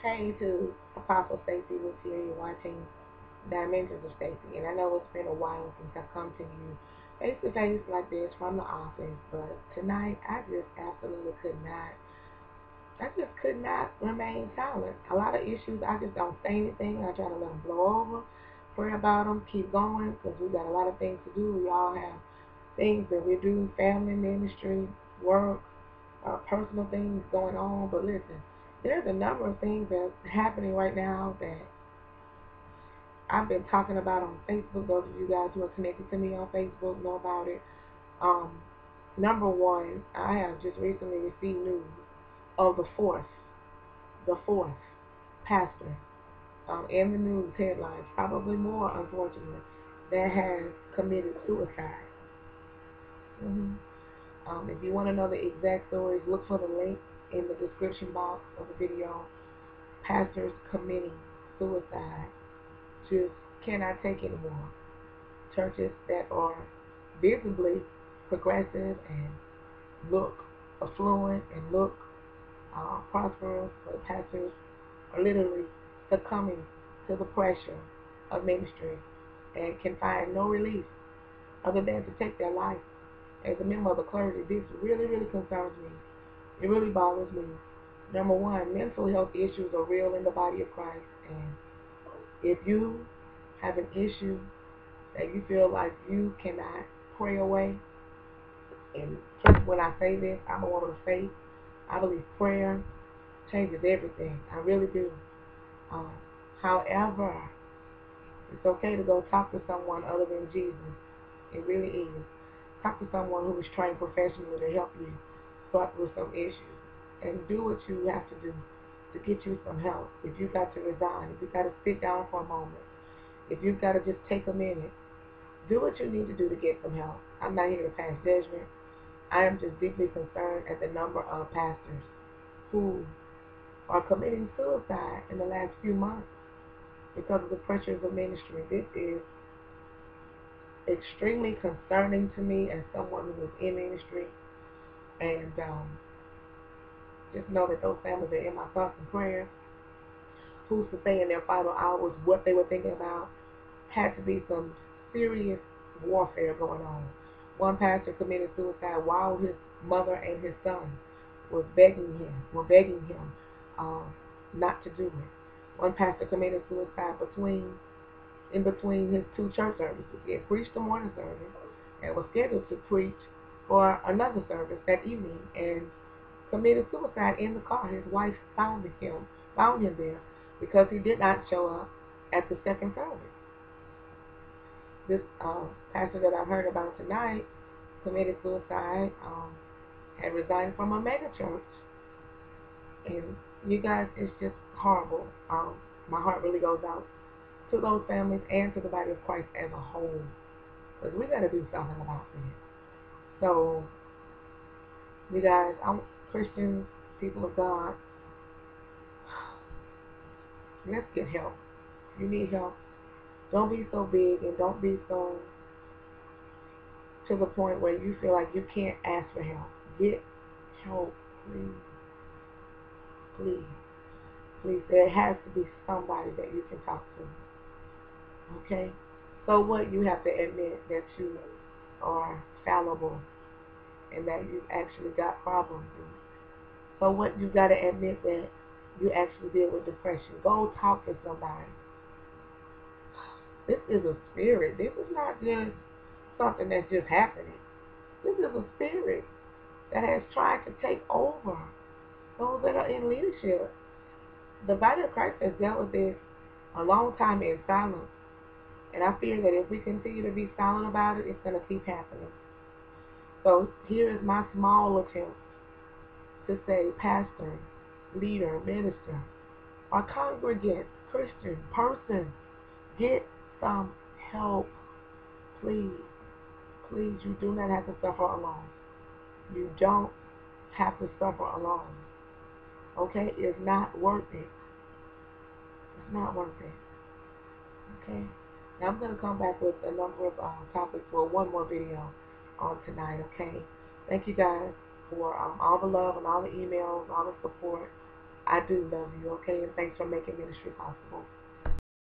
Hey to Apostle Stacey Woods here. You're watching Dimensions of Stacey, and I know it's been a while since I've come to you face to face like this from the office, but tonight I just absolutely could not remain silent. A lot of issues, I just don't say anything. I try to let them blow over, pray about them, keep going, because we got a lot of things to do. We all have things that we do, family, ministry, work, personal things going on. But listen, there's a number of things that's happening right now that I've been talking about on Facebook. Those of you guys who are connected to me on Facebook know about it. Um, Number one, I have just recently received news of the fourth pastor in the news headlines, probably more, unfortunately, that has committed suicide. hmm if you want to know the exact stories, look for the link in the description box of the video. Pastors committing suicide just cannot take anymore. Churches that are visibly progressive and look affluent and look prosperous, but pastors are literally succumbing to the pressure of ministry and can find no relief other than to take their life. As a member of the clergy, this really, really concerns me. It really bothers me. Number one, mental health issues are real in the body of Christ, and if you have an issue that you feel like you cannot pray away, and trust when I say this, I'm a woman of faith. I believe prayer changes everything. I really do. Um, However, it's okay to go talk to someone other than Jesus. It really is. Talk to someone who is trained professionally to help you sort with some issues. And do what you have to do to get you some help. If you got to resign, if you got to sit down for a moment, if you've got to just take a minute, do what you need to do to get some help. I'm not here to pass judgment. I am just deeply concerned at the number of pastors who are committing suicide in the last few months because of the pressures of ministry. This is extremely concerning to me as someone who is in ministry, and just know that those families are in my thoughts and prayers. Who's to say in their final hours what they were thinking about? Had to be some serious warfare going on. One pastor committed suicide while his mother and his son were begging him uh, not to do it. One pastor committed suicide in between his two church services. He had preached the morning service and was scheduled to preach for another service that evening, and committed suicide in the car. His wife found him there because he did not show up at the second service. This pastor that I've heard about tonight committed suicide, had resigned from a mega church. And you guys, it's just horrible. My heart really goes out to those families and to the body of Christ as a whole, because we got to do something about this. So, you guys, I'm Christians, people of God, let's get help. If you need help, don't be so big and don't be so to the point where you feel like you can't ask for help. Get help, please. Please. Please. There has to be somebody that you can talk to. Okay? So what? You have to admit that you are fallible and that you've actually got problems. So what? You got to admit that you actually deal with depression. Go talk to somebody. This is a spirit. This is not just something that's just happening. This is a spirit that has tried to take over those that are in leadership. The body of Christ has dealt with this a long time in silence. And I fear that if we continue to be silent about it, it's going to keep happening. So here is my small attempt to say, pastor, leader, minister, or congregant, Christian, person, get some help. Please, please, you do not have to suffer alone. You don't have to suffer alone. Okay? It's not worth it. It's not worth it. Okay? Now I'm going to come back with a number of topics for one more video on tonight. Okay? Thank you guys for all the love and all the emails, all the support. I do love you, okay? And thanks for making ministry possible.